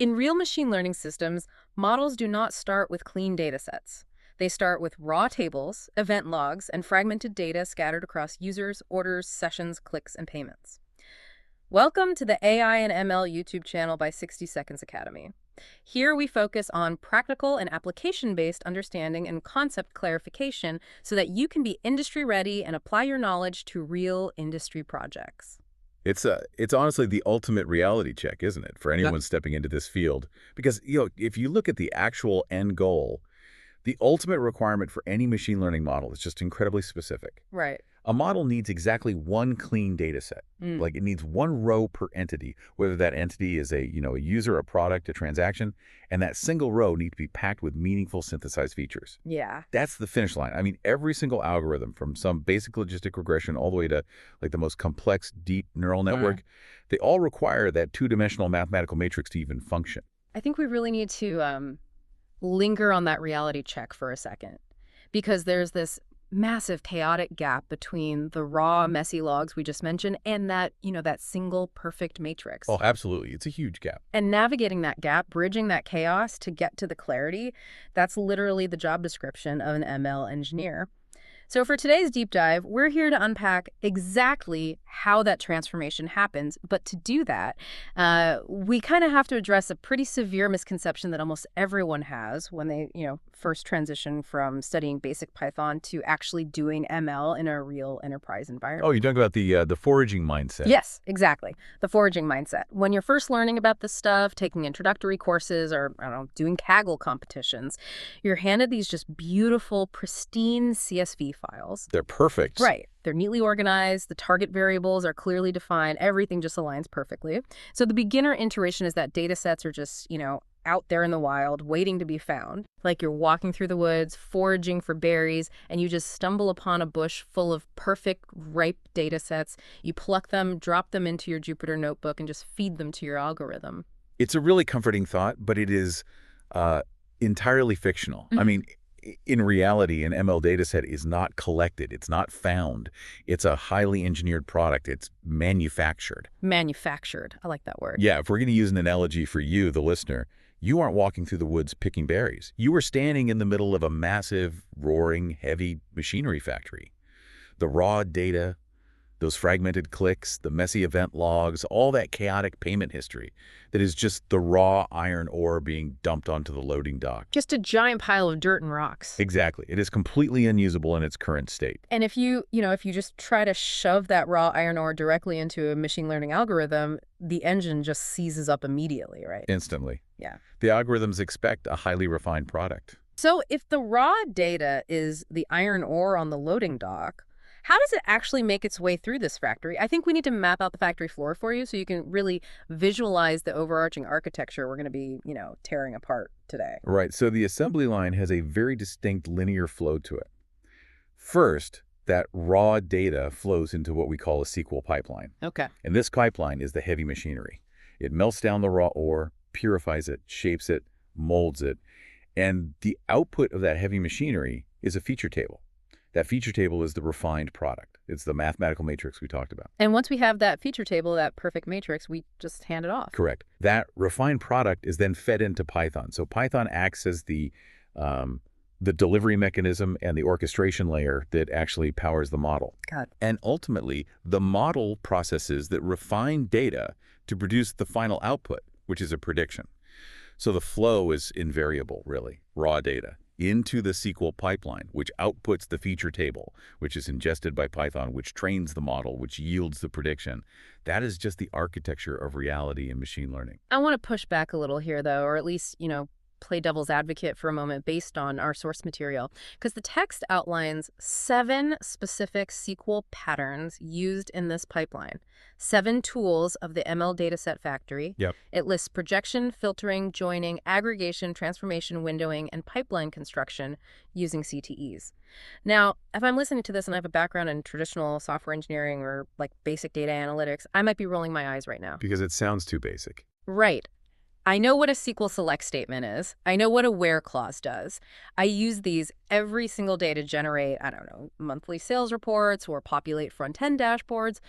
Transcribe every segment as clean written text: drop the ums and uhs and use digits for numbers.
In real machine learning systems, models do not start with clean data sets. They start with raw tables, event logs, and fragmented data scattered across users, orders, sessions, clicks, and payments. Welcome to the AI and ML YouTube channel by 60 Seconds Academy. Here we focus on practical and application-based understanding and concept clarification so that you can be industry-ready and apply your knowledge to real industry projects. It's honestly the ultimate reality check, isn't it, for anyone stepping into this field? Because, if you look at the actual end goal, the ultimate requirement for any machine learning model is just incredibly specific. Right. A model needs exactly one clean data set. Like it needs one row per entity, whether that entity is a user, a product, a transaction, and that single row needs to be packed with meaningful synthesized features. Yeah. That's the finish line. I mean, every single algorithm, from some basic logistic regression all the way to like the most complex deep neural network, they all require that two-dimensional mathematical matrix to even function. I think we really need to linger on that reality check for a second, because there's this massive chaotic gap between the raw, messy logs we just mentioned and that single perfect matrix. Oh, absolutely. It's a huge gap. And navigating that gap, bridging that chaos to get to the clarity, that's literally the job description of an ML engineer. So for today's deep dive, we're here to unpack exactly how that transformation happens. But to do that, we kind of have to address a pretty severe misconception that almost everyone has when they, first transition from studying basic Python to actually doing ML in a real enterprise environment. Oh, you're talking about the foraging mindset. Yes, exactly. The foraging mindset. When you're first learning about this stuff, taking introductory courses or, doing Kaggle competitions, you're handed these just beautiful, pristine CSV files. They're perfect. Right. They're neatly organized. The target variables are clearly defined. Everything just aligns perfectly. So the beginner iteration is that data sets are just, out there in the wild, waiting to be found. Like you're walking through the woods, foraging for berries, and you just stumble upon a bush full of perfect, ripe data sets. You pluck them, drop them into your Jupyter notebook, and just feed them to your algorithm. It's a really comforting thought, but it is entirely fictional. I mean, in reality, an ML dataset is not collected. It's not found. It's a highly engineered product. It's manufactured. Manufactured. I like that word. Yeah, if we're going to use an analogy for you, the listener, you aren't walking through the woods picking berries. You are standing in the middle of a massive, roaring, heavy machinery factory. The raw data, those fragmented clicks, the messy event logs, all that chaotic payment history that is just the raw iron ore being dumped onto the loading dock. Just a giant pile of dirt and rocks. Exactly. It is completely unusable in its current state. And if you just try to shove that raw iron ore directly into a machine learning algorithm, the engine just seizes up immediately, right? Instantly. Yeah. The algorithms expect a highly refined product. So if the raw data is the iron ore on the loading dock, how does it actually make its way through this factory? I think we need to map out the factory floor for you so you can really visualize the overarching architecture we're going to be, tearing apart today. Right. So the assembly line has a very distinct linear flow to it. First, that raw data flows into what we call a SQL pipeline. Okay. And this pipeline is the heavy machinery. It melts down the raw ore, purifies it, shapes it, molds it. And the output of that heavy machinery is a feature table. That feature table is the refined product. It's the mathematical matrix we talked about. And once we have that feature table, that perfect matrix, we just hand it off. Correct. That refined product is then fed into Python. So Python acts as the delivery mechanism and the orchestration layer that actually powers the model. God. And ultimately, the model processes that refined data to produce the final output, which is a prediction. So the flow is invariable, really, raw data into the SQL pipeline, which outputs the feature table, which is ingested by Python, which trains the model, which yields the prediction. That is just the architecture of reality in machine learning. I want to push back a little here, though, or at least, play devil's advocate for a moment based on our source material, because the text outlines 7 specific SQL patterns used in this pipeline, 7 tools of the ML dataset factory. Yep. It lists projection, filtering, joining, aggregation, transformation, windowing, and pipeline construction using CTEs. Now, if I'm listening to this and I have a background in traditional software engineering or like basic data analytics, I might be rolling my eyes right now. Because it sounds too basic. Right. I know what a SQL select statement is. I know what a where clause does. I use these every single day to generate, monthly sales reports or populate front-end dashboards.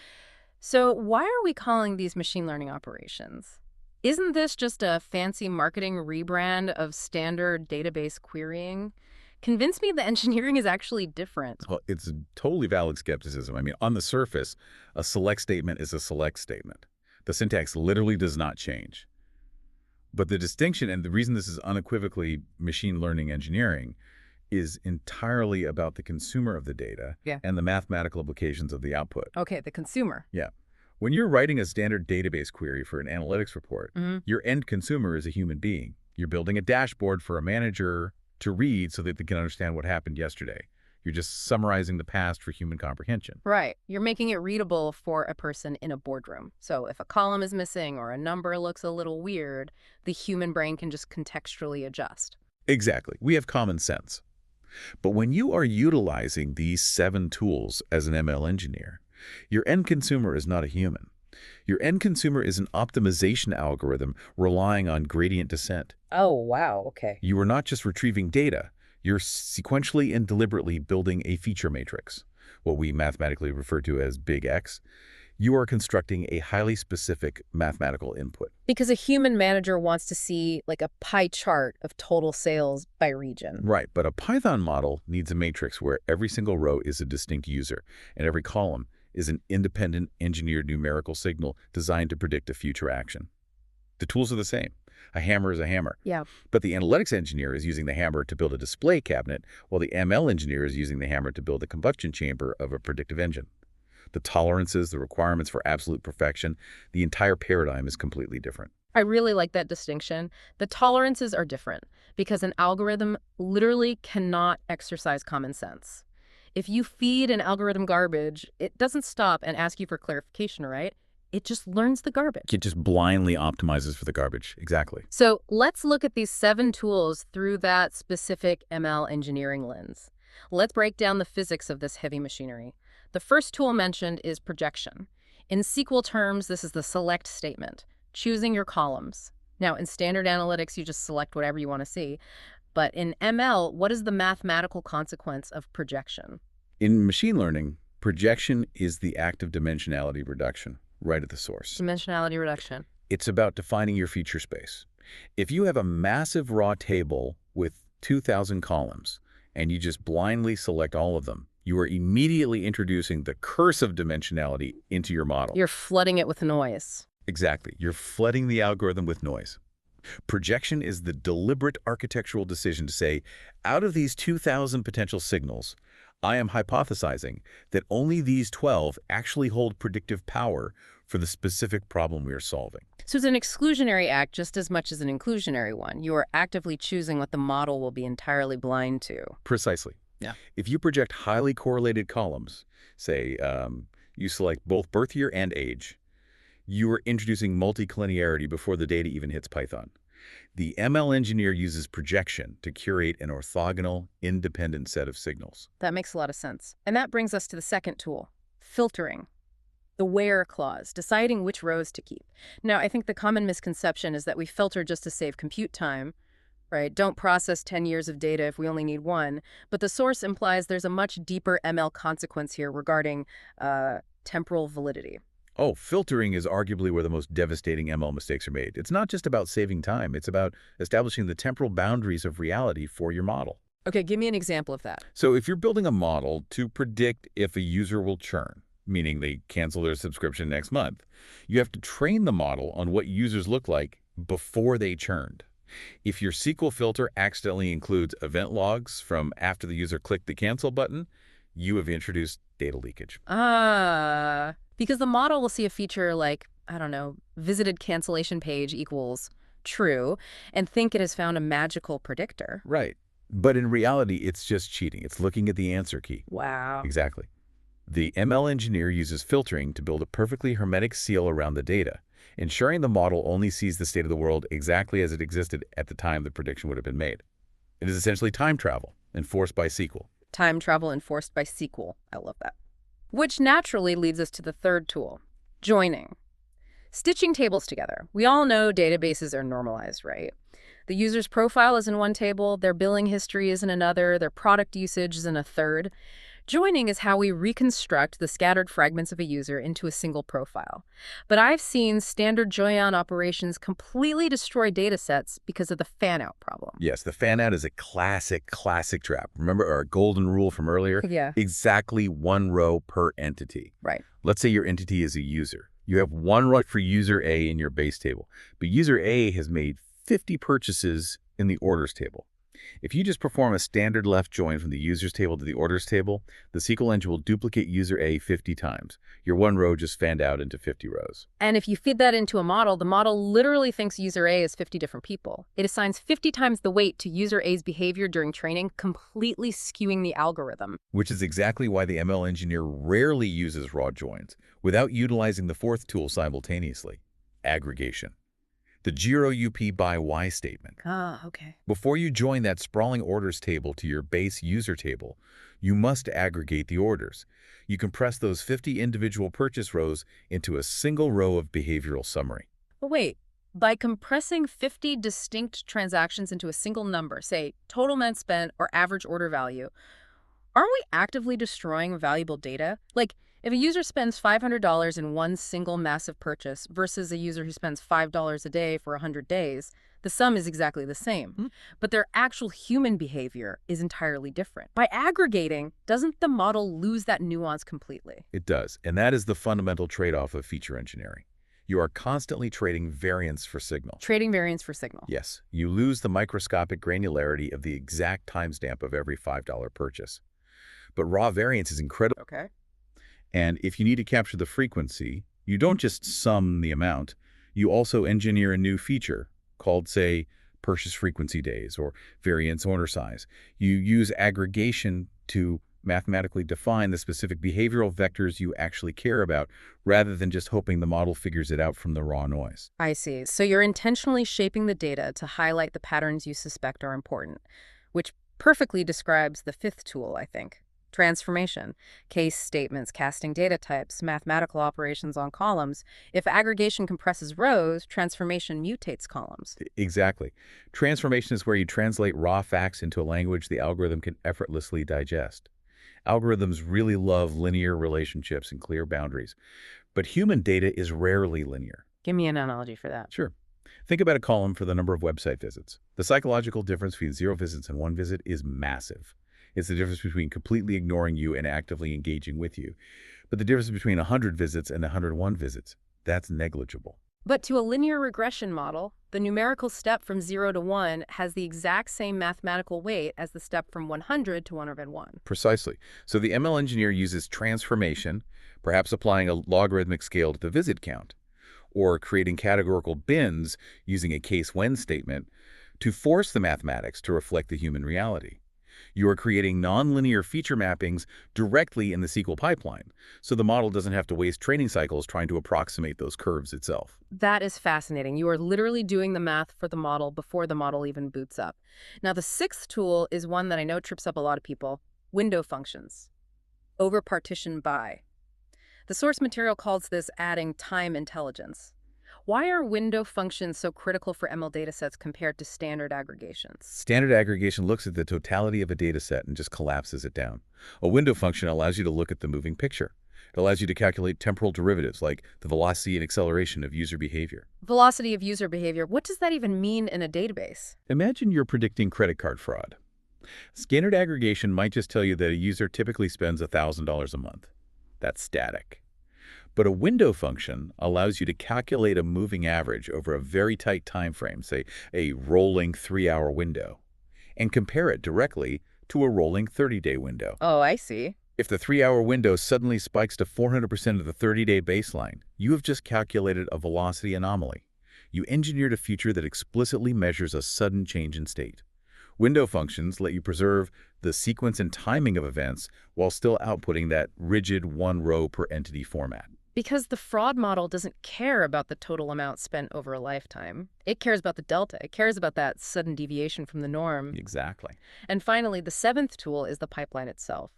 So why are we calling these machine learning operations? Isn't this just a fancy marketing rebrand of standard database querying? Convince me the engineering is actually different. Well, it's totally valid skepticism. I mean, on the surface, a select statement is a select statement. The syntax literally does not change. But the distinction, and the reason this is unequivocally machine learning engineering, is entirely about the consumer of the data Yeah. and the mathematical implications of the output. Okay, the consumer. Yeah. When you're writing a standard database query for an analytics report, Mhm. your end consumer is a human being. You're building a dashboard for a manager to read so that they can understand what happened yesterday. You're just summarizing the past for human comprehension. Right. You're making it readable for a person in a boardroom. So if a column is missing or a number looks a little weird, the human brain can just contextually adjust. Exactly. We have common sense. But when you are utilizing these 7 tools as an ML engineer, your end consumer is not a human. Your end consumer is an optimization algorithm relying on gradient descent. Oh, wow. Okay. You are not just retrieving data, you're sequentially and deliberately building a feature matrix, what we mathematically refer to as big X. You are constructing a highly specific mathematical input. Because a human manager wants to see like a pie chart of total sales by region. Right, but a Python model needs a matrix where every single row is a distinct user, and every column is an independent engineered numerical signal designed to predict a future action. The tools are the same. A hammer is a hammer. Yeah. But the analytics engineer is using the hammer to build a display cabinet, while the ML engineer is using the hammer to build a combustion chamber of a predictive engine. The tolerances, the requirements for absolute perfection, the entire paradigm is completely different. I really like that distinction. The tolerances are different because an algorithm literally cannot exercise common sense. If you feed an algorithm garbage, it doesn't stop and ask you for clarification, right? It just learns the garbage. It just blindly optimizes for the garbage. Exactly. So let's look at these 7 tools through that specific ML engineering lens. Let's break down the physics of this heavy machinery. The first tool mentioned is projection. In SQL terms, this is the select statement, choosing your columns. Now, in standard analytics, you just select whatever you want to see. But in ML, what is the mathematical consequence of projection? In machine learning, projection is the act of dimensionality reduction, right at the source. Dimensionality reduction. It's about defining your feature space. If you have a massive raw table with 2,000 columns, and you just blindly select all of them, you are immediately introducing the curse of dimensionality into your model. You're flooding it with noise. Exactly. You're flooding the algorithm with noise. Projection is the deliberate architectural decision to say, out of these 2,000 potential signals, I am hypothesizing that only these 12 actually hold predictive power for the specific problem we are solving. So it's an exclusionary act just as much as an inclusionary one. You are actively choosing what the model will be entirely blind to. Precisely. Yeah. If you project highly correlated columns, say you select both birth year and age, you are introducing multicollinearity before the data even hits Python. The ML engineer uses projection to curate an orthogonal, independent set of signals. That makes a lot of sense. And that brings us to the second tool, filtering. The where clause, deciding which rows to keep. Now, I think the common misconception is that we filter just to save compute time, right? Don't process 10 years of data if we only need 1. But the source implies there's a much deeper ML consequence here regarding temporal validity. Oh, filtering is arguably where the most devastating ML mistakes are made. It's not just about saving time. It's about establishing the temporal boundaries of reality for your model. Okay, give me an example of that. So if you're building a model to predict if a user will churn, meaning they cancel their subscription next month, you have to train the model on what users look like before they churned. If your SQL filter accidentally includes event logs from after the user clicked the cancel button, you have introduced data leakage. Because the model will see a feature like, I don't know, visited cancellation page equals true, and think it has found a magical predictor. Right. But in reality, it's just cheating. It's looking at the answer key. Wow. Exactly. The ML engineer uses filtering to build a perfectly hermetic seal around the data, ensuring the model only sees the state of the world exactly as it existed at the time the prediction would have been made. It is essentially time travel enforced by SQL. Time travel enforced by SQL. I love that. Which naturally leads us to the third tool, joining. Stitching tables together. We all know databases are normalized, right? The user's profile is in one table, their billing history is in another, their product usage is in a third. Joining is how we reconstruct the scattered fragments of a user into a single profile. But I've seen standard join operations completely destroy datasets because of the fan-out problem. Yes, the fan-out is a classic trap. Remember our golden rule from earlier? Yeah. Exactly one row per entity. Right. Let's say your entity is a user. You have one row for user A in your base table, but user A has made 50 purchases in the orders table. If you just perform a standard left join from the users table to the orders table, the SQL engine will duplicate user A 50 times. Your one row just fanned out into 50 rows. And if you feed that into a model, the model literally thinks user A is 50 different people. It assigns 50 times the weight to user A's behavior during training, completely skewing the algorithm. Which is exactly why the ML engineer rarely uses raw joins without utilizing the fourth tool simultaneously, aggregation. The 0 UP by Y statement. Ah, okay. Before you join that sprawling orders table to your base user table, you must aggregate the orders. You compress those 50 individual purchase rows into a single row of behavioral summary. But wait, by compressing 50 distinct transactions into a single number, say total amount spent or average order value, aren't we actively destroying valuable data? Like, if a user spends $500 in one single massive purchase versus a user who spends $5 a day for 100 days, the sum is exactly the same. But their actual human behavior is entirely different. By aggregating, doesn't the model lose that nuance completely? It does, and that is the fundamental trade-off of feature engineering. You are constantly trading variance for signal. Trading variance for signal. Yes, you lose the microscopic granularity of the exact timestamp of every $5 purchase. But raw variance is incredible. Okay. And if you need to capture the frequency, you don't just sum the amount, you also engineer a new feature called, say, purchase frequency days or variance order size. You use aggregation to mathematically define the specific behavioral vectors you actually care about rather than just hoping the model figures it out from the raw noise. I see. So you're intentionally shaping the data to highlight the patterns you suspect are important, which perfectly describes the fifth tool, I think. Transformation, case statements, casting data types, mathematical operations on columns. If aggregation compresses rows, transformation mutates columns. Exactly. Transformation is where you translate raw facts into a language the algorithm can effortlessly digest. Algorithms really love linear relationships and clear boundaries, but human data is rarely linear. Give me an analogy for that. Sure. Think about a column for the number of website visits. The psychological difference between 0 visits and 1 visit is massive. It's the difference between completely ignoring you and actively engaging with you. But the difference between 100 visits and 101 visits, that's negligible. But to a linear regression model, the numerical step from 0 to 1 has the exact same mathematical weight as the step from 100 to 101. Precisely. So the ML engineer uses transformation, perhaps applying a logarithmic scale to the visit count, or creating categorical bins using a case-when statement to force the mathematics to reflect the human reality. You are creating nonlinear feature mappings directly in the SQL pipeline, so the model doesn't have to waste training cycles trying to approximate those curves itself. That is fascinating. You are literally doing the math for the model before the model even boots up. Now, the sixth tool is one that I know trips up a lot of people: window functions. Over partition by. The source material calls this adding time intelligence. Why are window functions so critical for ML datasets compared to standard aggregations? Standard aggregation looks at the totality of a data set and just collapses it down. A window function allows you to look at the moving picture. It allows you to calculate temporal derivatives like the velocity and acceleration of user behavior. Velocity of user behavior, what does that even mean in a database? Imagine you're predicting credit card fraud. Standard aggregation might just tell you that a user typically spends $1,000 a month. That's static. But a window function allows you to calculate a moving average over a very tight time frame, say a rolling 3-hour window, and compare it directly to a rolling 30-day window. Oh, I see. If the 3-hour window suddenly spikes to 400% of the 30-day baseline, you have just calculated a velocity anomaly. You engineered a feature that explicitly measures a sudden change in state. Window functions let you preserve the sequence and timing of events while still outputting that rigid one row per entity format. Because the fraud model doesn't care about the total amount spent over a lifetime. It cares about the delta. It cares about that sudden deviation from the norm. Exactly. And finally, the seventh tool is the pipeline itself.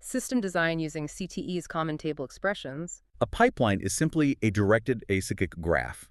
System design using CTE's common table expressions. A pipeline is simply a directed acyclic graph,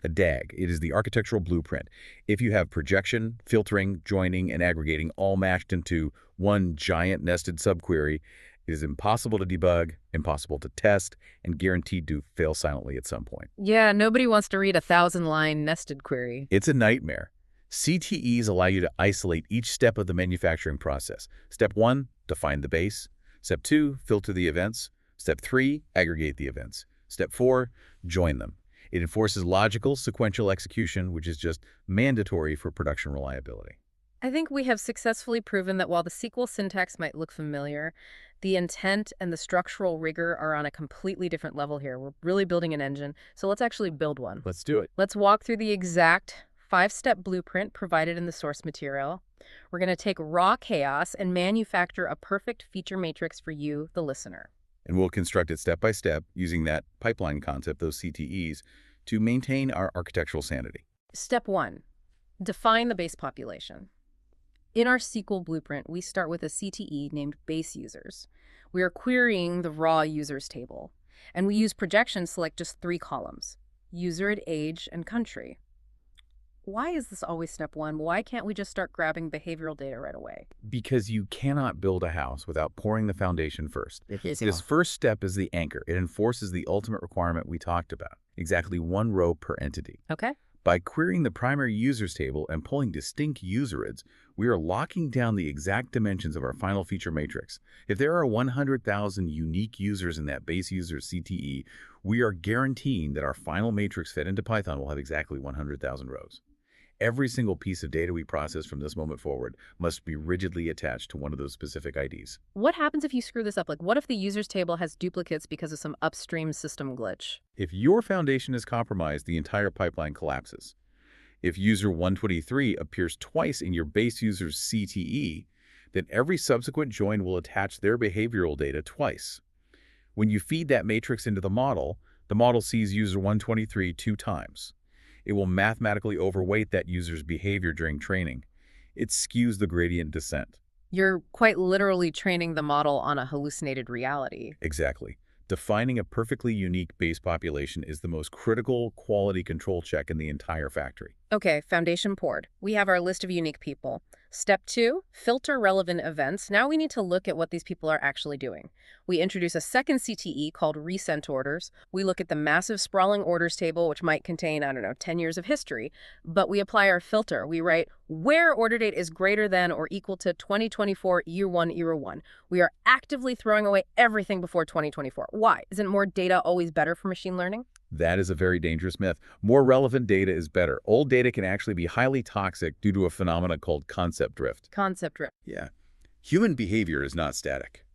a DAG. It is the architectural blueprint. If you have projection, filtering, joining, and aggregating all mashed into one giant nested subquery, It is impossible to debug, impossible to test, and guaranteed to fail silently at some point. Yeah, nobody wants to read a 1,000-line nested query. It's a nightmare. CTEs allow you to isolate each step of the manufacturing process. Step 1, define the base. Step 2, filter the events. Step 3, aggregate the events. Step 4, join them. It enforces logical, sequential execution, which is just mandatory for production reliability. I think we have successfully proven that while the SQL syntax might look familiar, the intent and the structural rigor are on a completely different level here. We're really building an engine, so let's actually build one. Let's do it. Let's walk through the exact 5-step blueprint provided in the source material. We're going to take raw chaos and manufacture a perfect feature matrix for you, the listener. And we'll construct it step by step using that pipeline concept, those CTEs, to maintain our architectural sanity. Step 1, define the base population. In our SQL blueprint, we start with a CTE named base users. We are querying the raw users table, and we use projections to select just 3 columns: user, age, and country. Why is this always step 1? Why can't we just start grabbing behavioral data right away? Because you cannot build a house without pouring the foundation first. This first step is the anchor. It enforces the ultimate requirement we talked about, exactly 1 row per entity. Okay. By querying the primary users table and pulling distinct userids, we are locking down the exact dimensions of our final feature matrix. If there are 100,000 unique users in that base user CTE, we are guaranteeing that our final matrix fed into Python will have exactly 100,000 rows. Every single piece of data we process from this moment forward must be rigidly attached to one of those specific IDs. What happens if you screw this up? Like, what if the users table has duplicates because of some upstream system glitch? If your foundation is compromised, the entire pipeline collapses. If user 123 appears twice in your base user's CTE, then every subsequent join will attach their behavioral data twice. When you feed that matrix into the model sees user 123 2 times. It will mathematically overweight that user's behavior during training. It skews the gradient descent. You're quite literally training the model on a hallucinated reality. Exactly. Defining a perfectly unique base population is the most critical quality control check in the entire factory. Okay, foundation poured. We have our list of unique people. Step 2, filter relevant events. Now we need to look at what these people are actually doing. We introduce a second CTE called recent orders. We look at the massive sprawling orders table, which might contain, 10 years of history, but we apply our filter. We write where order date is greater than or equal to 2024 year 1, era 1. We are actively throwing away everything before 2024. Why? Isn't more data always better for machine learning? That is a very dangerous myth. More relevant data is better. Old data can actually be highly toxic due to a phenomenon called concept drift. Concept drift. Yeah. Human behavior is not static.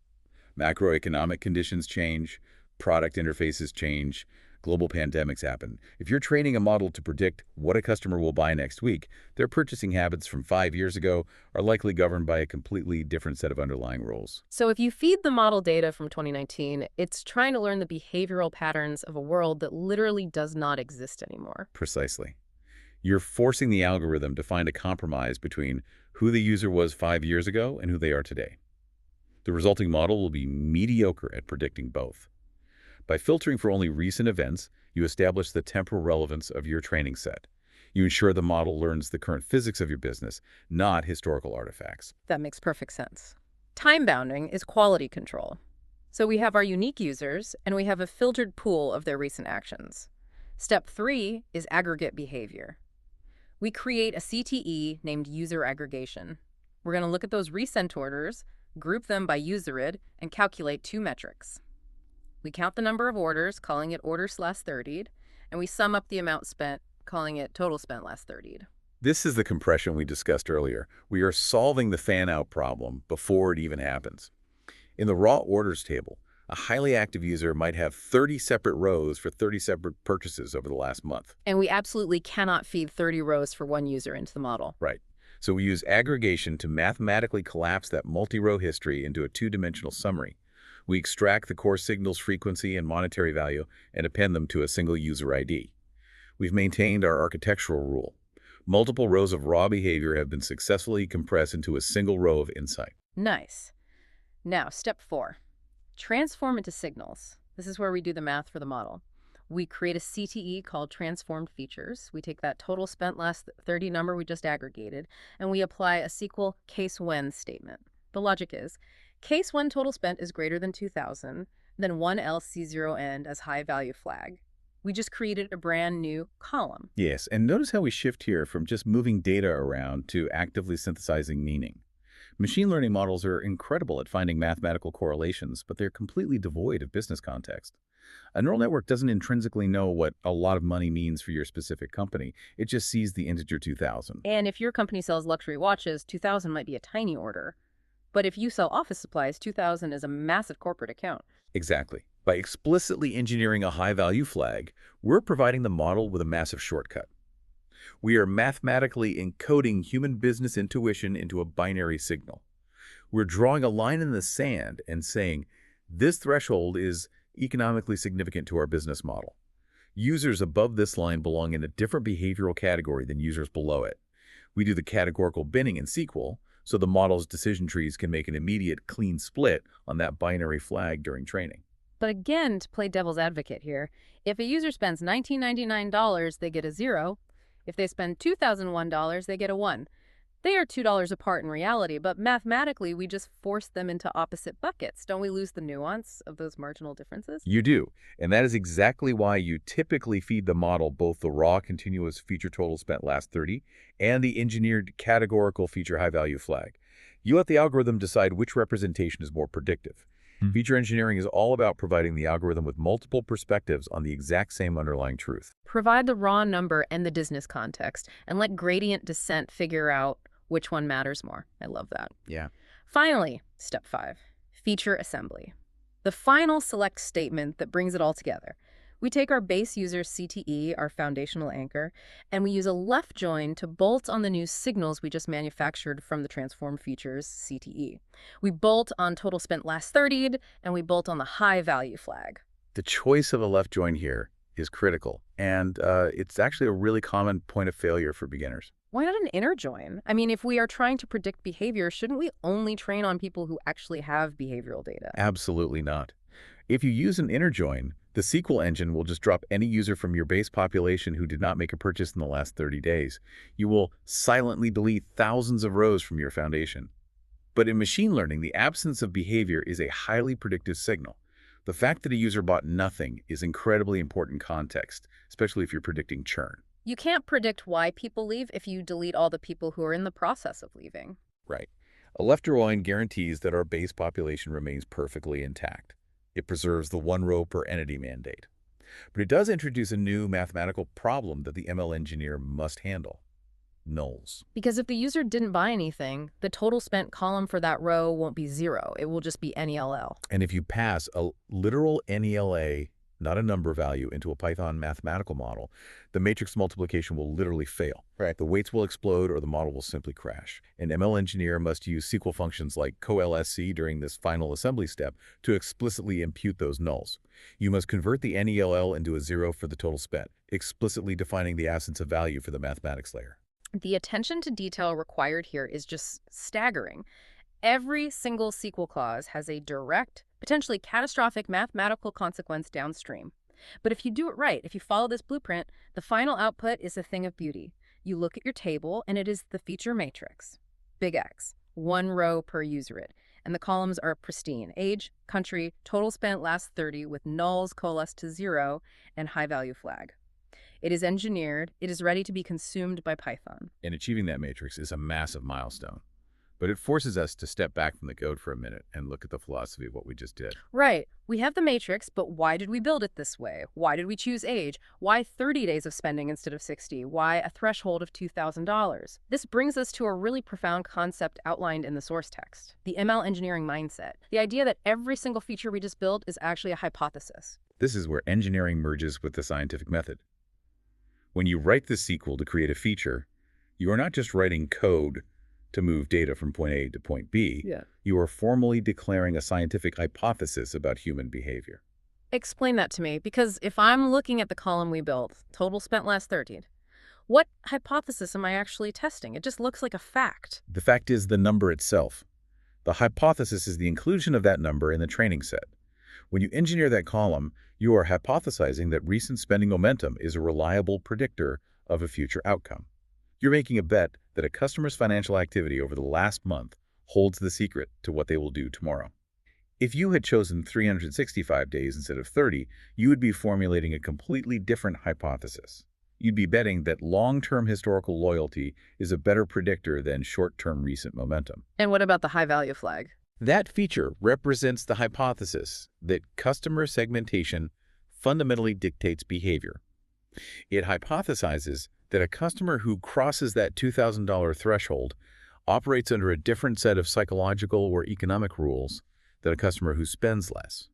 Macroeconomic conditions change, product interfaces change, global pandemics happen. If you're training a model to predict what a customer will buy next week, their purchasing habits from 5 years ago are likely governed by a completely different set of underlying rules. So if you feed the model data from 2019, it's trying to learn the behavioral patterns of a world that literally does not exist anymore. Precisely. You're forcing the algorithm to find a compromise between who the user was 5 years ago and who they are today. The resulting model will be mediocre at predicting both. By filtering for only recent events, you establish the temporal relevance of your training set. You ensure the model learns the current physics of your business, not historical artifacts. That makes perfect sense. Time bounding is quality control. So we have our unique users, and we have a filtered pool of their recent actions. Step 3 is aggregate behavior. We create a CTE named user aggregation. We're going to look at those recent orders, group them by userid, and calculate 2 metrics. We count the number of orders, calling it orders last 30'd, and we sum up the amount spent, calling it total spent last 30'd. This is the compression we discussed earlier. We are solving the fan-out problem before it even happens. In the raw orders table, a highly active user might have 30 separate rows for 30 separate purchases over the last month. And we absolutely cannot feed 30 rows for one user into the model. Right. So we use aggregation to mathematically collapse that multi-row history into a 2-dimensional summary. We extract the core signal's frequency and monetary value and append them to a single user ID. We've maintained our architectural rule. Multiple rows of raw behavior have been successfully compressed into a single row of insight. Nice. Now, step 4. Transform into signals. This is where we do the math for the model. We create a CTE called transformed features. We take that total spent last 30 number we just aggregated, and we apply a SQL case when statement. The logic is, Case 1 total spent is greater than 2,000, then 1 else C0 end as high value flag. We just created a brand new column. Yes, and notice how we shift here from just moving data around to actively synthesizing meaning. Machine learning models are incredible at finding mathematical correlations, but they're completely devoid of business context. A neural network doesn't intrinsically know what a lot of money means for your specific company. It just sees the integer 2000. And if your company sells luxury watches, 2,000 might be a tiny order. But if you sell office supplies, 2,000 is a massive corporate account. Exactly. By explicitly engineering a high-value flag, we're providing the model with a massive shortcut. We are mathematically encoding human business intuition into a binary signal. We're drawing a line in the sand and saying, this threshold is economically significant to our business model. Users above this line belong in a different behavioral category than users below it. We do the categorical binning in SQL, so the model's decision trees can make an immediate clean split on that binary flag during training. But again, to play devil's advocate here, if a user spends $1,999, they get a 0. If they spend $2,001, they get a 1. They are $2 apart in reality, but mathematically, we just force them into opposite buckets. Don't we lose the nuance of those marginal differences? You do, and that is exactly why you typically feed the model both the raw continuous feature total spent last 30 and the engineered categorical feature high-value flag. You let the algorithm decide which representation is more predictive. Feature engineering is all about providing the algorithm with multiple perspectives on the exact same underlying truth. Provide the raw number and the business context, and let gradient descent figure out which one matters more. I love that. Yeah. Finally, step 5, feature assembly. The final select statement that brings it all together. We take our base user CTE, our foundational anchor, and we use a left join to bolt on the new signals we just manufactured from the transform features CTE. We bolt on total spent last 30'd, and we bolt on the high value flag. The choice of a left join here is critical, and it's actually a really common point of failure for beginners. Why not an inner join? I mean, if we are trying to predict behavior, shouldn't we only train on people who actually have behavioral data? Absolutely not. If you use an inner join, the SQL engine will just drop any user from your base population who did not make a purchase in the last 30 days. You will silently delete thousands of rows from your foundation. But in machine learning, the absence of behavior is a highly predictive signal. The fact that a user bought nothing is incredibly important context, especially if you're predicting churn. You can't predict why people leave if you delete all the people who are in the process of leaving. Right. A left join guarantees that our base population remains perfectly intact. It preserves the one row per entity mandate. But it does introduce a new mathematical problem that the ML engineer must handle: nulls. Because if the user didn't buy anything, the total spent column for that row won't be 0. It will just be NELL. And if you pass a literal NELA, not a number value, into a Python mathematical model, the matrix multiplication will literally fail. Right. The weights will explode or the model will simply crash. An ML engineer must use SQL functions like colsc during this final assembly step to explicitly impute those nulls. You must convert the NELL into a 0 for the total spent, explicitly defining the absence of value for the mathematics layer. The attention to detail required here is just staggering. Every single SQL clause has a direct, potentially catastrophic mathematical consequence downstream. But if you do it right, if you follow this blueprint, the final output is a thing of beauty. You look at your table, and it is the feature matrix. Big X, one row per userit. And the columns are pristine: age, country, total spent last 30 with nulls coalesced to 0, and high value flag. It is engineered. It is ready to be consumed by Python. And achieving that matrix is a massive milestone. But it forces us to step back from the code for a minute and look at the philosophy of what we just did. Right. We have the matrix, but why did we build it this way? Why did we choose age? Why 30 days of spending instead of 60? Why a threshold of $2,000? This brings us to a really profound concept outlined in the source text: the ML engineering mindset. The idea that every single feature we just built is actually a hypothesis. This is where engineering merges with the scientific method. When you write the SQL to create a feature, you are not just writing code to move data from point A to point B. You are formally declaring a scientific hypothesis about human behavior. Explain that to me, because if I'm looking at the column we built, total spent last 30, what hypothesis am I actually testing? It just looks like a fact. The fact is the number itself. The hypothesis is the inclusion of that number in the training set. When you engineer that column, you are hypothesizing that recent spending momentum is a reliable predictor of a future outcome. You're making a bet that a customer's financial activity over the last month holds the secret to what they will do tomorrow. If you had chosen 365 days instead of 30, you would be formulating a completely different hypothesis. You'd be betting that long-term historical loyalty is a better predictor than short-term recent momentum. And what about the high value flag? That feature represents the hypothesis that customer segmentation fundamentally dictates behavior. It hypothesizes that a customer who crosses that $2,000 threshold operates under a different set of psychological or economic rules than a customer who spends less.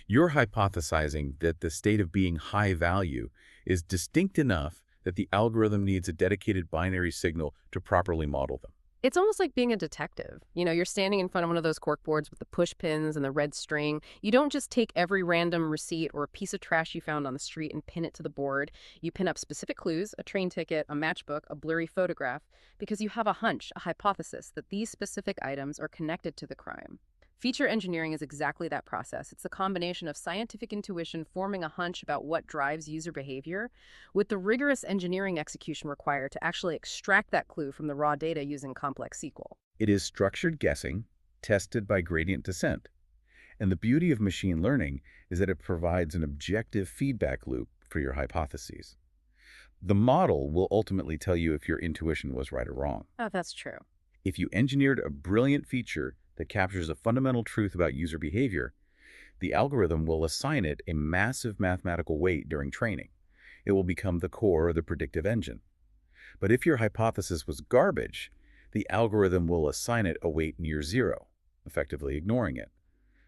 You're hypothesizing that the state of being high value is distinct enough that the algorithm needs a dedicated binary signal to properly model them. It's almost like being a detective. You're standing in front of one of those cork boards with the push pins and the red string. You don't just take every random receipt or a piece of trash you found on the street and pin it to the board. You pin up specific clues, a train ticket, a matchbook, a blurry photograph, because you have a hunch, a hypothesis, that these specific items are connected to the crime. Feature engineering is exactly that process. It's a combination of scientific intuition forming a hunch about what drives user behavior, with the rigorous engineering execution required to actually extract that clue from the raw data using complex SQL. It is structured guessing, tested by gradient descent. And the beauty of machine learning is that it provides an objective feedback loop for your hypotheses. The model will ultimately tell you if your intuition was right or wrong. Oh, that's true. If you engineered a brilliant feature that captures a fundamental truth about user behavior, the algorithm will assign it a massive mathematical weight during training. It will become the core of the predictive engine. But if your hypothesis was garbage, the algorithm will assign it a weight near zero, effectively ignoring it.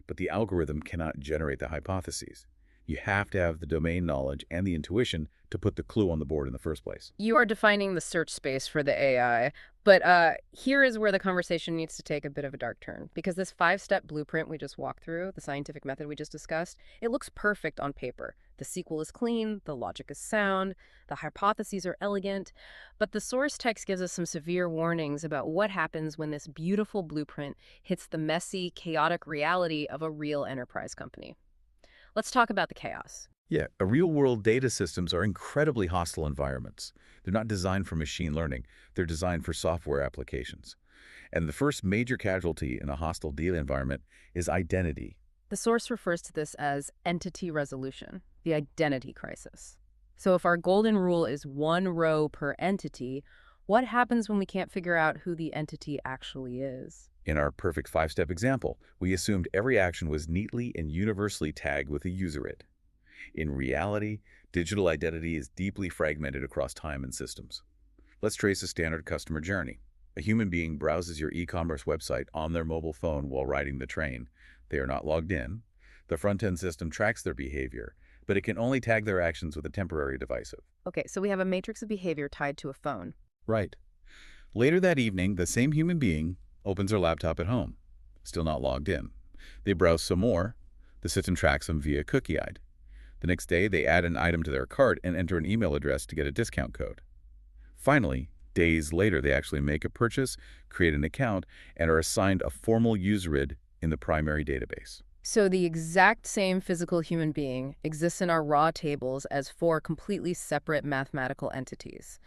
But the algorithm cannot generate the hypotheses. You have to have the domain knowledge and the intuition to put the clue on the board in the first place. You are defining the search space for the AI, but here is where the conversation needs to take a bit of a dark turn, because this 5-step blueprint we just walked through, the scientific method we just discussed, it looks perfect on paper. The SQL is clean, the logic is sound, the hypotheses are elegant, but the source text gives us some severe warnings about what happens when this beautiful blueprint hits the messy, chaotic reality of a real enterprise company. Let's talk about the chaos. Yeah, real-world data systems are incredibly hostile environments. They're not designed for machine learning. They're designed for software applications. And the first major casualty in a hostile data environment is identity. The source refers to this as entity resolution, the identity crisis. So if our golden rule is 1 row per entity, what happens when we can't figure out who the entity actually is? In our perfect 5-step example, we assumed every action was neatly and universally tagged with a user id. In reality, digital identity is deeply fragmented across time and systems. Let's trace a standard customer journey. A human being browses your e-commerce website on their mobile phone while riding the train. They are not logged in. The front-end system tracks their behavior, but it can only tag their actions with a temporary device. Okay, so we have a matrix of behavior tied to a phone. Right. Later that evening, the same human being opens their laptop at home, still not logged in. They browse some more. The system tracks them via cookie-ID. The next day, they add an item to their cart and enter an email address to get a discount code. Finally, days later, they actually make a purchase, create an account, and are assigned a formal user ID in the primary database. So the exact same physical human being exists in our raw tables as 4 completely separate mathematical entities: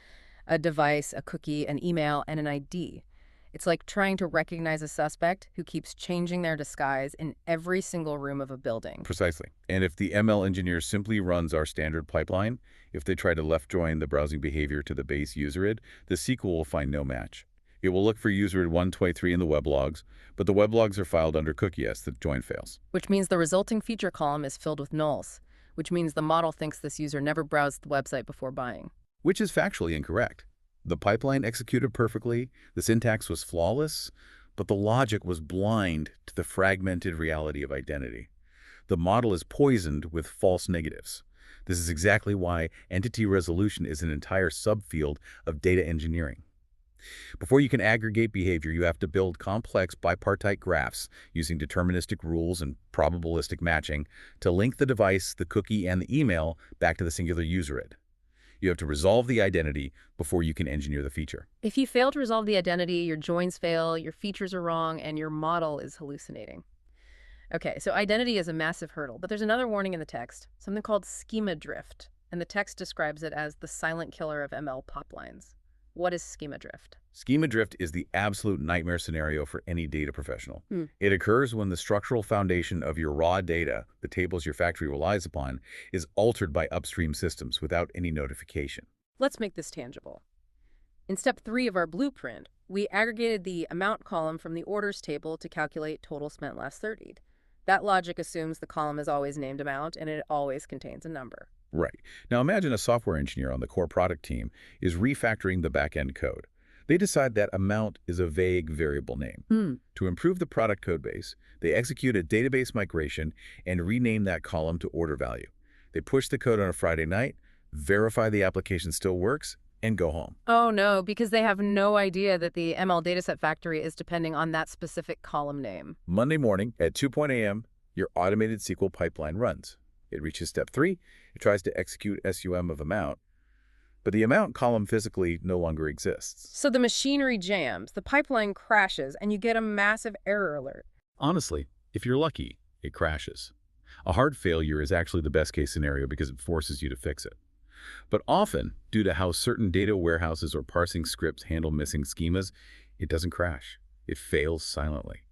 a device, a cookie, an email, and an ID. It's like trying to recognize a suspect who keeps changing their disguise in every single room of a building. Precisely. And if the ML engineer simply runs our standard pipeline, if they try to left join the browsing behavior to the base user ID, the SQL will find no match. It will look for user ID 123 in the web logs, but the web logs are filed under cookie-s. The join fails. Which means the resulting feature column is filled with nulls, which means the model thinks this user never browsed the website before buying. Which is factually incorrect. The pipeline executed perfectly, the syntax was flawless, but the logic was blind to the fragmented reality of identity. The model is poisoned with false negatives. This is exactly why entity resolution is an entire subfield of data engineering. Before you can aggregate behavior, you have to build complex bipartite graphs using deterministic rules and probabilistic matching to link the device, the cookie, and the email back to the singular user ID. You have to resolve the identity before you can engineer the feature. If you fail to resolve the identity, your joins fail, your features are wrong, and your model is hallucinating. Okay, so identity is a massive hurdle, but there's another warning in the text, something called schema drift, and the text describes it as the silent killer of ML pipelines. What is schema drift? Schema drift is the absolute nightmare scenario for any data professional. Hmm. It occurs when the structural foundation of your raw data, the tables your factory relies upon, is altered by upstream systems without any notification. Let's make this tangible. In step 3 of our blueprint, we aggregated the amount column from the orders table to calculate total spent last 30'd. That logic assumes the column is always named amount and it always contains a number. Right. Now imagine a software engineer on the core product team is refactoring the back-end code. They decide that amount is a vague variable name. Hmm. To improve the product code base, they execute a database migration and rename that column to order value. They push the code on a Friday night, verify the application still works, and go home. Oh no, because they have no idea that the ML dataset factory is depending on that specific column name. Monday morning at 2 a.m., your automated SQL pipeline runs. It reaches step 3. It tries to execute SUM of amount, but the amount column physically no longer exists. So the machinery jams, the pipeline crashes, and you get a massive error alert. Honestly, if you're lucky, it crashes. A hard failure is actually the best-case scenario because it forces you to fix it. But often, due to how certain data warehouses or parsing scripts handle missing schemas, it doesn't crash. It fails silently.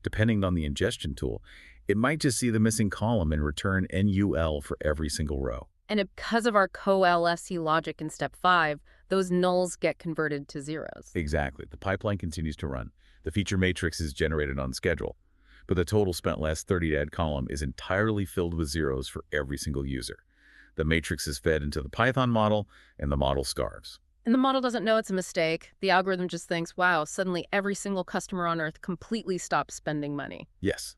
Depending on the ingestion tool, it might just see the missing column and return NUL for every single row. And because of our co-LSC logic in step 5, those nulls get converted to zeros. Exactly. The pipeline continues to run. The feature matrix is generated on schedule, but the total spent last 30 column is entirely filled with zeros for every single user. The matrix is fed into the Python model, and the model starves. And the model doesn't know it's a mistake. The algorithm just thinks, wow, suddenly every single customer on Earth completely stops spending money. Yes.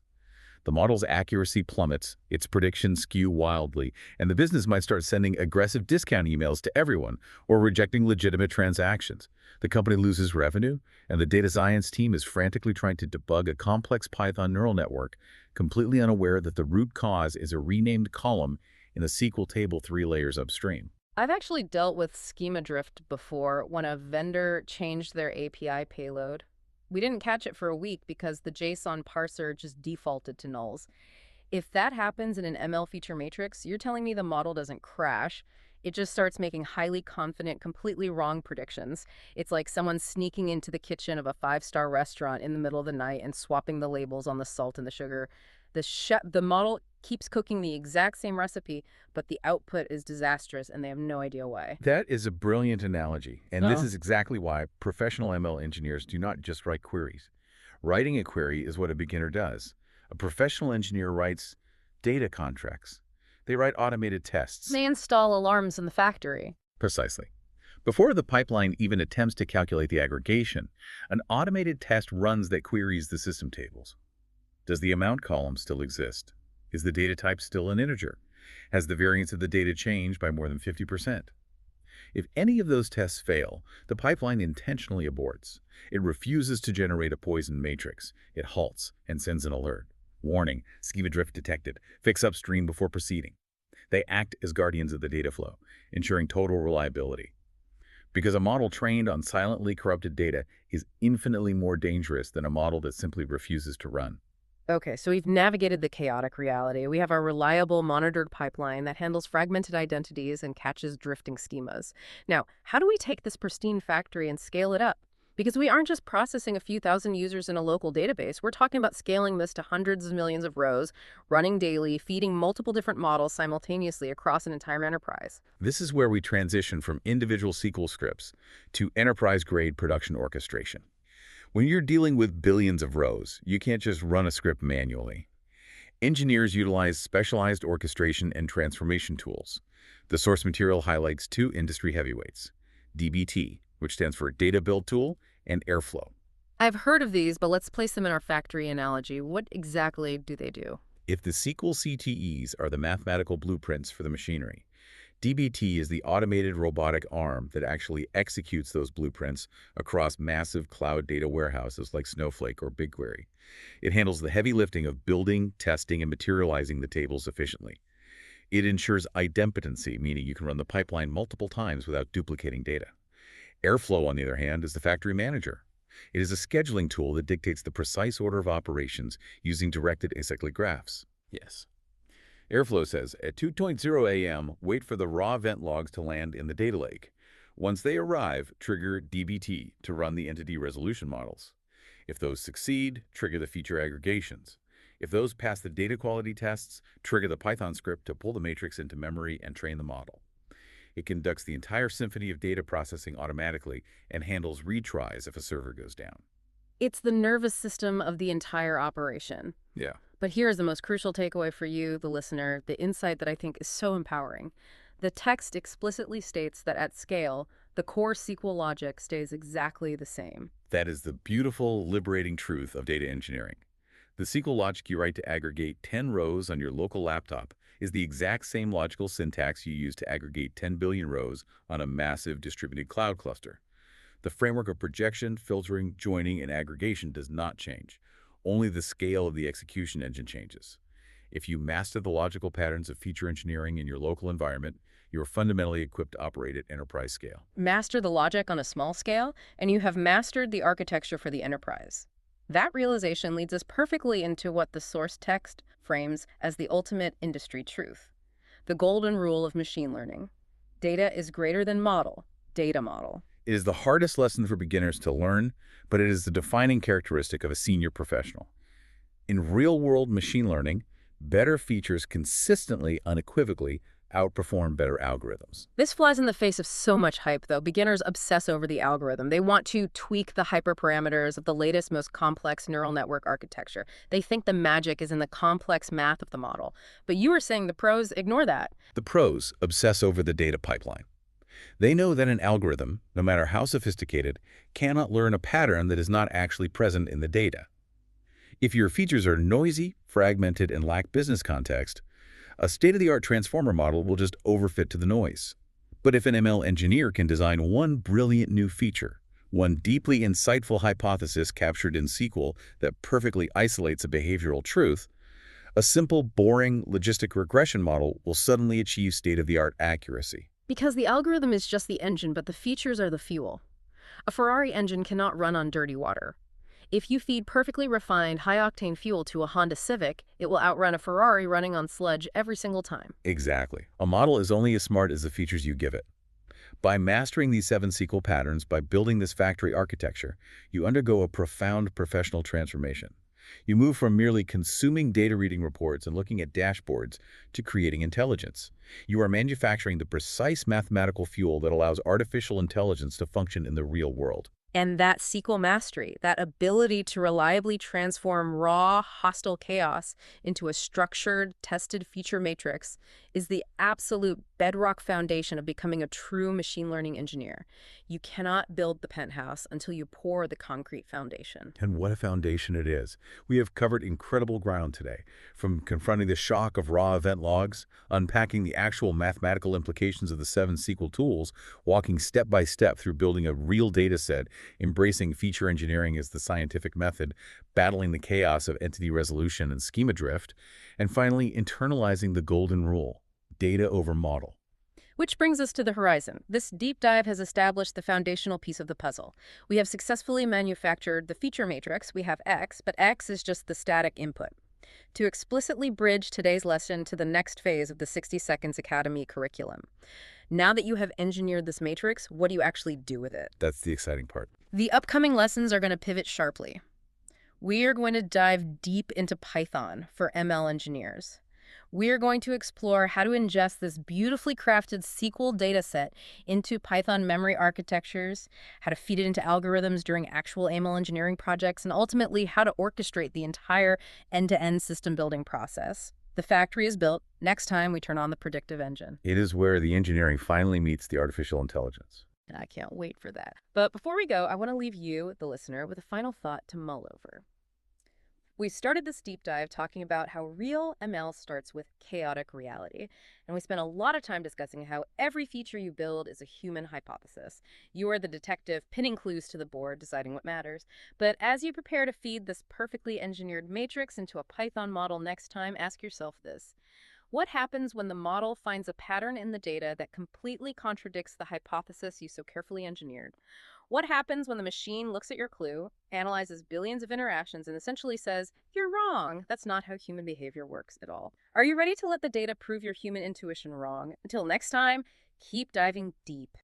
The model's accuracy plummets, its predictions skew wildly, and the business might start sending aggressive discount emails to everyone or rejecting legitimate transactions. The company loses revenue, and the data science team is frantically trying to debug a complex Python neural network, completely unaware that the root cause is a renamed column in a SQL table 3 layers upstream. I've actually dealt with schema drift before when a vendor changed their API payload. We didn't catch it for a week because the JSON parser just defaulted to nulls. If that happens in an ML feature matrix, you're telling me the model doesn't crash. It just starts making highly confident, completely wrong predictions. It's like someone sneaking into the kitchen of a 5-star restaurant in the middle of the night and swapping the labels on the salt and the sugar. The model keeps cooking the exact same recipe, but the output is disastrous and they have no idea why. That is a brilliant analogy, and this Oh. is exactly why professional ML engineers do not just write queries. Writing a query is what a beginner does. A professional engineer writes data contracts. They write automated tests. They install alarms in the factory. Precisely. Before the pipeline even attempts to calculate the aggregation, an automated test runs that queries the system tables. Does the amount column still exist? Is the data type still an integer? Has the variance of the data changed by more than 50%? If any of those tests fail, the pipeline intentionally aborts. It refuses to generate a poison matrix. It halts and sends an alert. Warning, schema drift detected. Fix upstream before proceeding. They act as guardians of the data flow, ensuring total reliability. Because a model trained on silently corrupted data is infinitely more dangerous than a model that simply refuses to run. Okay, so we've navigated the chaotic reality. We have our reliable, monitored pipeline that handles fragmented identities and catches drifting schemas. Now, how do we take this pristine factory and scale it up? Because we aren't just processing a few thousand users in a local database. We're talking about scaling this to hundreds of millions of rows, running daily, feeding multiple different models simultaneously across an entire enterprise. This is where we transition from individual SQL scripts to enterprise-grade production orchestration. When you're dealing with billions of rows, you can't just run a script manually. Engineers utilize specialized orchestration and transformation tools. The source material highlights 2 industry heavyweights, DBT, which stands for Data Build Tool, and Airflow. I've heard of these, but let's place them in our factory analogy. What exactly do they do? If the SQL CTEs are the mathematical blueprints for the machinery, DBT is the automated robotic arm that actually executes those blueprints across massive cloud data warehouses like Snowflake or BigQuery. It handles the heavy lifting of building, testing, and materializing the tables efficiently. It ensures idempotency, meaning you can run the pipeline multiple times without duplicating data. Airflow, on the other hand, is the factory manager. It is a scheduling tool that dictates the precise order of operations using directed acyclic graphs. Yes. Airflow says, at 2:00 a.m., wait for the raw event logs to land in the data lake. Once they arrive, trigger DBT to run the entity resolution models. If those succeed, trigger the feature aggregations. If those pass the data quality tests, trigger the Python script to pull the matrix into memory and train the model. It conducts the entire symphony of data processing automatically and handles retries if a server goes down. It's the nervous system of the entire operation. Yeah. But here is the most crucial takeaway for you, the listener, the insight that I think is so empowering. The text explicitly states that at scale, the core SQL logic stays exactly the same. That is the beautiful, liberating truth of data engineering. The SQL logic you write to aggregate 10 rows on your local laptop is the exact same logical syntax you use to aggregate 10 billion rows on a massive distributed cloud cluster. The framework of projection, filtering, joining, and aggregation does not change. Only the scale of the execution engine changes. If you master the logical patterns of feature engineering in your local environment, you are fundamentally equipped to operate at enterprise scale. Master the logic on a small scale, and you have mastered the architecture for the enterprise. That realization leads us perfectly into what the source text frames as the ultimate industry truth. The golden rule of machine learning. Data is greater than model, data model. It is the hardest lesson for beginners to learn, but it is the defining characteristic of a senior professional. In real-world machine learning, better features consistently, unequivocally, outperform better algorithms. This flies in the face of so much hype, though. Beginners obsess over the algorithm. They want to tweak the hyperparameters of the latest, most complex neural network architecture. They think the magic is in the complex math of the model. But you were saying the pros ignore that. The pros obsess over the data pipeline. They know that an algorithm, no matter how sophisticated, cannot learn a pattern that is not actually present in the data. If your features are noisy, fragmented, and lack business context, a state-of-the-art transformer model will just overfit to the noise. But if an ML engineer can design one brilliant new feature, one deeply insightful hypothesis captured in SQL that perfectly isolates a behavioral truth, a simple, boring logistic regression model will suddenly achieve state-of-the-art accuracy. Because the algorithm is just the engine, but the features are the fuel. A Ferrari engine cannot run on dirty water. If you feed perfectly refined, high-octane fuel to a Honda Civic, it will outrun a Ferrari running on sludge every single time. Exactly. A model is only as smart as the features you give it. By mastering these 7 SQL patterns, by building this factory architecture, you undergo a profound professional transformation. You move from merely consuming data reading reports and looking at dashboards to creating intelligence. You are manufacturing the precise mathematical fuel that allows artificial intelligence to function in the real world. And that SQL mastery, that ability to reliably transform raw, hostile chaos into a structured, tested feature matrix, is the absolute bedrock foundation of becoming a true machine learning engineer. You cannot build the penthouse until you pour the concrete foundation. And what a foundation it is. We have covered incredible ground today, from confronting the shock of raw event logs, unpacking the actual mathematical implications of the 7 SQL tools, walking step by step through building a real data set, embracing feature engineering as the scientific method, battling the chaos of entity resolution and schema drift, and finally internalizing the golden rule, data over model. Which brings us to the horizon. This deep dive has established the foundational piece of the puzzle. We have successfully manufactured the feature matrix. We have X, but X is just the static input. To explicitly bridge today's lesson to the next phase of the 60 Seconds Academy curriculum. Now that you have engineered this matrix, what do you actually do with it? That's the exciting part. The upcoming lessons are going to pivot sharply. We are going to dive deep into Python for ML engineers. We are going to explore how to ingest this beautifully crafted SQL dataset into Python memory architectures, how to feed it into algorithms during actual AIML engineering projects, and ultimately how to orchestrate the entire end-to-end system building process. The factory is built. Next time, we turn on the predictive engine. It is where the engineering finally meets the artificial intelligence. I can't wait for that. But before we go, I want to leave you, the listener, with a final thought to mull over. We started this deep dive talking about how real ML starts with chaotic reality, and we spent a lot of time discussing how every feature you build is a human hypothesis. You are the detective pinning clues to the board, deciding what matters. But as you prepare to feed this perfectly engineered matrix into a Python model next time, ask yourself this. What happens when the model finds a pattern in the data that completely contradicts the hypothesis you so carefully engineered? What happens when the machine looks at your clue, analyzes billions of interactions, and essentially says, "You're wrong. That's not how human behavior works at all." Are you ready to let the data prove your human intuition wrong? Until next time, keep diving deep.